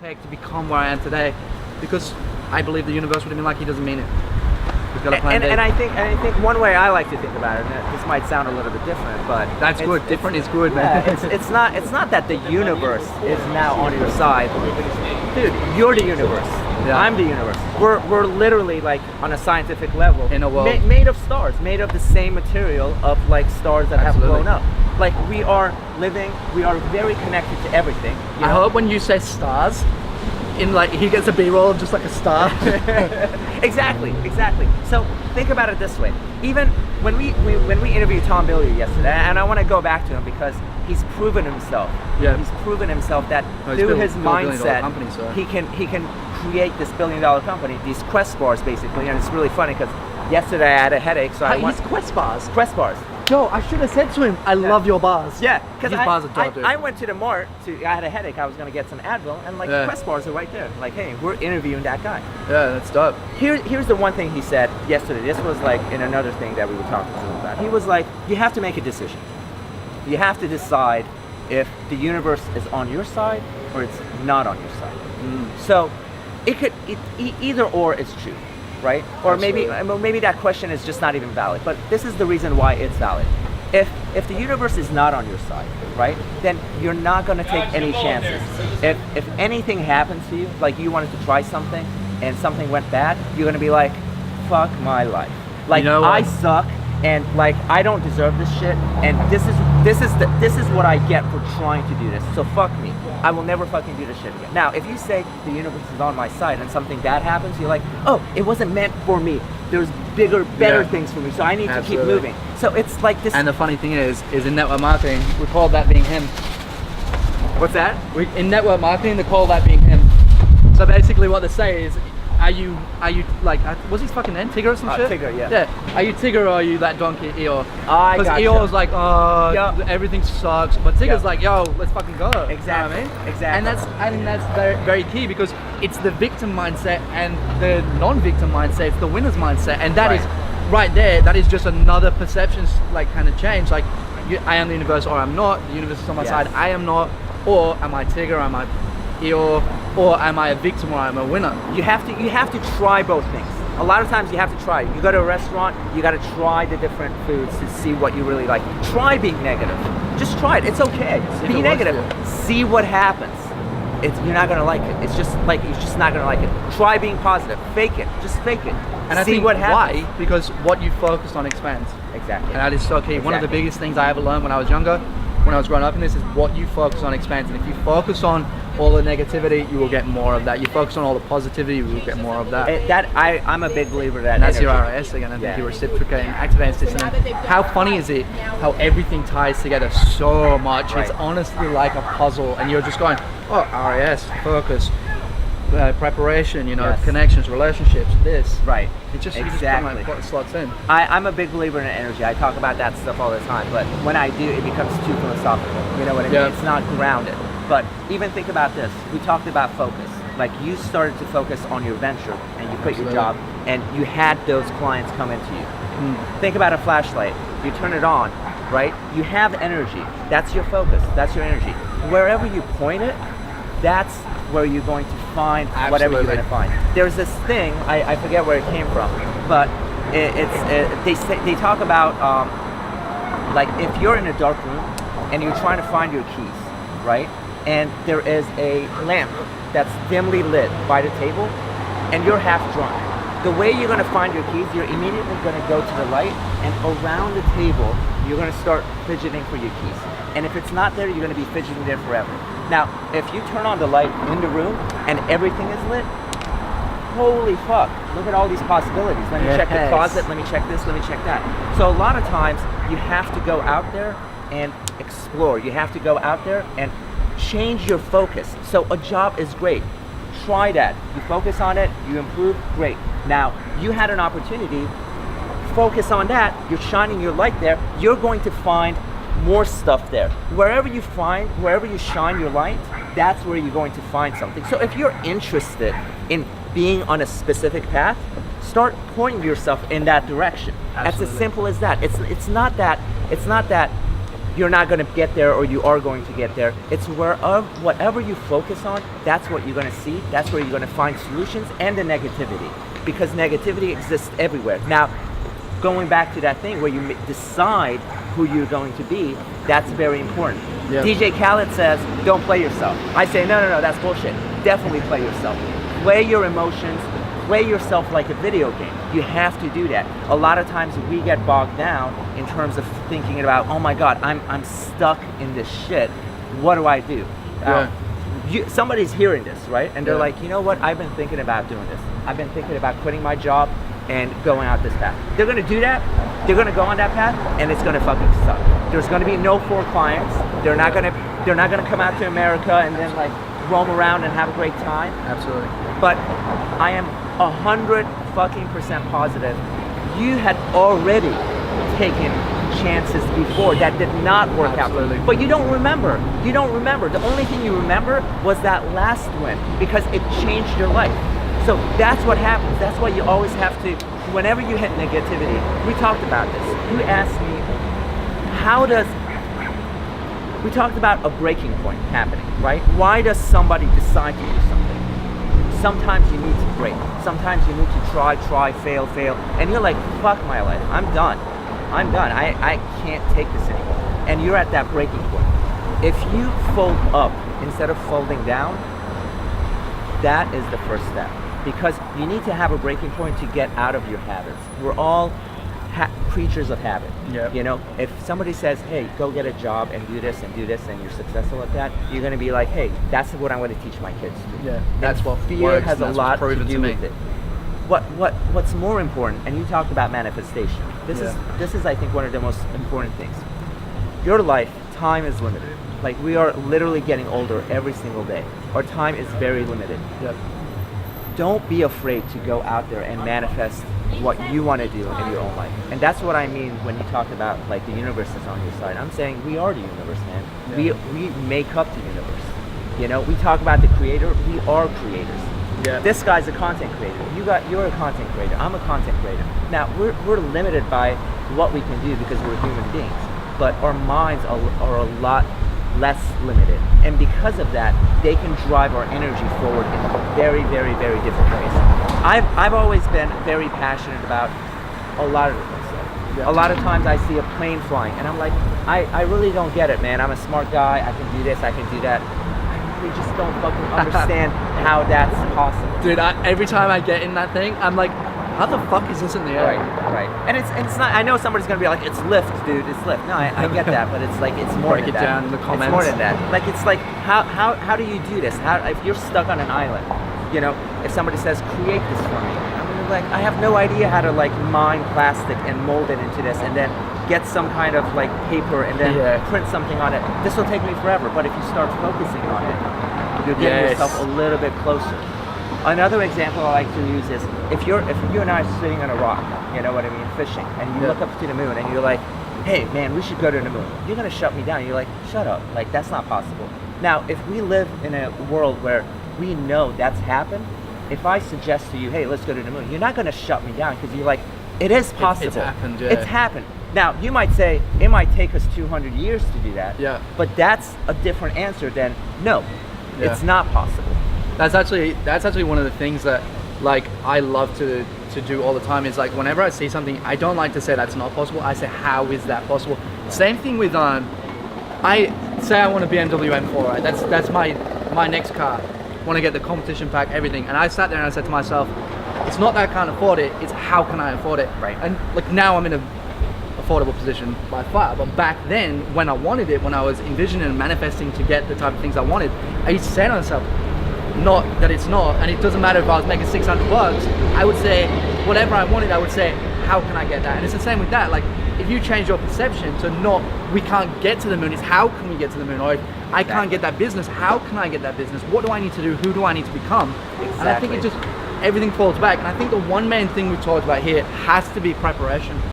take to become where I am today, because I believe the universe would have been like, he doesn't mean it. He's got a plan B. And I think one way I like to think about it, and this might sound a little bit different, but that's good. Different is good, man. Yeah, it's not that the universe is now on your side, dude. You're the universe. Yeah. I'm the universe. We're literally like on a scientific level in a world made of stars, made of the same material of like stars that have blown up. Like we are living, we are very connected to everything. I hope when you say stars, in like he gets a B-roll of just like a star. Exactly. So think about it this way. Even when we interviewed Tom Billiard yesterday, and I want to go back to him because he's proven himself. Yeah. He's proven himself that through his mindset, company, so. he can create this billion-dollar company, these Quest bars basically, and it's really funny because yesterday I had a headache, so He's Quest bars. Quest bars. Yo, I should have said to him, I love your bars. Yeah, because I went to the mart, I had a headache, I was going to get some Advil, and like the Quest bars are right there. Like, hey, we're interviewing that guy. Yeah, that's dope. Here's the one thing he said yesterday. This was like in another thing that we were talking to him about. He was like, you have to make a decision. You have to decide if the universe is on your side or it's not on your side. So either or is true. Right? Or maybe that question is just not even valid. But this is the reason why it's valid. If the universe is not on your side, right, then you're not going to take any chances. If anything happens to you, like you wanted to try something and something went bad, you're going to be like, fuck my life. Like, you know I suck, and like I don't deserve this shit, and this is what I get for trying to do this. So fuck me. I will never fucking do this shit again. Now, if you say the universe is on my side and something bad happens, you're like, oh, it wasn't meant for me. There's bigger, better things for me, so I need to keep moving. So it's like this. And the funny thing is in network marketing, we call that being him. What's that? In network marketing, they call that being him. So basically what they say is, are you like, what's his fucking name? Tigger or some shit? Tigger, yeah. Yeah. Are you Tigger or are you that donkey Eeyore? Because Eeyore's like, everything sucks. But Tigger's like, yo, let's fucking go. Exactly. You know what I mean? Exactly. And that's very, very key, because it's the victim mindset and the non-victim mindset. It's the winner's mindset. And that is right there. That is just another perception, like, kind of change. Like, I am the universe or I'm not. The universe is on my side. I am not. Or am I Tigger? Am I Eeyore? Or am I a victim or I'm a winner? You have to try both things. A lot of times you have to try. You go to a restaurant, you got to try the different foods to see what you really like. Try being negative. Just try it. It's okay. Be negative. See what happens. You're not gonna like it. It's just not gonna like it. Try being positive. Fake it. Just fake it. And I think what happens. Why? Because what you focus on expands. Exactly. And that is so key. One of the biggest things I ever learned when I was younger, when I was growing up in this, is what you focus on expands. And if you focus on all the negativity, you will get more of that. You focus on all the positivity, you will get more of that. I'm a big believer in that. And that's your RIS again. I think you reciprocate and activate system. How funny is it how everything ties together so much? It's honestly like a puzzle, and you're just going, oh, RIS, focus, preparation, connections, relationships, this. Right. It just, exactly. It slots in. I'm a big believer in energy. I talk about that stuff all the time, but when I do, it becomes too philosophical. You know what I mean? It's not grounded. But even think about this. We talked about focus. Like, you started to focus on your venture and you quit your job and you had those clients come into you. Think about a flashlight. You turn it on, right? You have energy. That's your focus. That's your energy. Wherever you point it, that's where you're going to find whatever you're going to find. There's this thing, I forget where it came from, but they talk about like, if you're in a dark room and you're trying to find your keys, right? And there is a lamp that's dimly lit by the table and you're half drunk. The way you're going to find your keys, you're immediately going to go to the light, and around the table you're going to start fidgeting for your keys. And if it's not there, you're going to be fidgeting there forever. Now, if you turn on the light in the room and everything is lit, holy fuck, look at all these possibilities. Let me check the closet, let me check this, let me check that. So a lot of times you have to go out there and explore. You have to go out there and change your focus. So a job is great. Try that. You focus on it, you improve, great. Now, you had an opportunity, focus on that, you're shining your light there, you're going to find more stuff there. Wherever you shine your light, that's where you're going to find something. So if you're interested in being on a specific path, start pointing yourself in that direction. Absolutely. That's as simple as that. It's not that you're not going to get there or you are going to get there. It's whatever you focus on, that's what you're going to see. That's where you're going to find solutions and the negativity, because negativity exists everywhere. Now, going back to that thing where you decide who you're going to be, that's very important. Yeah. DJ Khaled says, don't play yourself. I say, no, that's bullshit. Definitely play yourself. Play your emotions, play yourself like a video game. You have to do that. A lot of times we get bogged down in terms of thinking about, oh my God, I'm stuck in this shit. What do I do? Somebody's hearing this, right? And they're like, you know what? I've been thinking about doing this. I've been thinking about quitting my job and going out this path. They're gonna do that. They're gonna go on that path, and it's gonna fucking suck. There's gonna be no 4 clients. They're not gonna come out to America and then like roam around and have a great time. Absolutely. But I am 100% positive you had already taken chances before that did not work Absolutely. out. But you don't remember. You don't remember. The only thing you remember was that last win, because it changed your life. So that's what happens. That's why you always have to, whenever you hit negativity, we talked about this. You asked me, we talked about a breaking point happening, right? Why does somebody decide to do something? Sometimes you need to break. Sometimes you need to try, fail. And you're like, fuck my life. I'm done. I can't take this anymore. And you're at that breaking point. If you fold up instead of folding down, that is the first step. Because you need to have a breaking point to get out of your habits. We're all creatures of habit. Yep. You know, if somebody says, hey, go get a job and do this, and you're successful at that, you're going to be like, hey, that's what I'm going to teach my kids to do. Yeah, that's what fear works, has a lot to do me. with it. What's more important, and you talked about manifestation. This is I think one of the most important things. Your life, time is limited. Like, we are literally getting older every single day. Our time is very limited. Yep. Don't be afraid to go out there and manifest what you want to do in your own life. And that's what I mean when you talk about like the universe is on your side. I'm saying we are the universe, man. Yeah. We make up the universe. You know, we talk about the creator, we are creators. Yeah. This guy's a content creator. You're a content creator. I'm a content creator. Now we're limited by what we can do because we're human beings. But our minds are a lot less limited. And because of that, they can drive our energy forward in very, very, very different ways. I've always been very passionate about a lot of different stuff. Yeah. A lot of times I see a plane flying and I'm like, I really don't get it, man. I'm a smart guy. I can do this, I can do that. I really just don't fucking understand how that's possible. Dude, every time I get in that thing, I'm like, how the fuck is this in the air? Right. And it's not, I know somebody's gonna be like, it's lift, dude, it's lift. No, I get that, but it's like, it's more than that. Break it down in the comments. It's more than that. Like, it's like, how do you do this? If you're stuck on an island, you know, if somebody says, create this for me, I'm gonna be like, I have no idea how to like mine plastic and mold it into this and then get some kind of like paper and then print something on it. This will take me forever, but if you start focusing on it, you're getting yourself a little bit closer. Another example I like to use is if you and I are sitting on a rock, you know what I mean, fishing, and you look up to the moon and you're like, hey man, we should go to the moon. You're gonna shut me down. You're like, shut up, like that's not possible. Now, if we live in a world where we know that's happened, if I suggest to you, hey, let's go to the moon, you're not gonna shut me down because you're like, it is possible. It's happened, yeah. It's happened. Now, you might say, it might take us 200 years to do that, but that's a different answer than, no, it's not possible. That's actually one of the things that like I love to do all the time is like whenever I see something, I don't like to say that's not possible. I say, how is that possible? Same thing with I say I want a BMW M4, right? That's my next car. Want to get the competition pack, everything. And I sat there and I said to myself, it's not that I can't afford it, it's how can I afford it? Right. And like now I'm in a affordable position by far, but back then when I wanted it, when I was envisioning and manifesting to get the type of things I wanted, I used to say to myself, not that it's not, and it doesn't matter if I was making 600 bucks, I would say whatever I wanted, I would say, how can I get that? And it's the same with that. Like if you change your perception to not, we can't get to the moon, it's how can we get to the moon? Or if I can't get that business, how can I get that business? What do I need to do? Who do I need to become? Exactly. And I think it just, everything falls back. And I think the one main thing we've talked about here has to be preparation.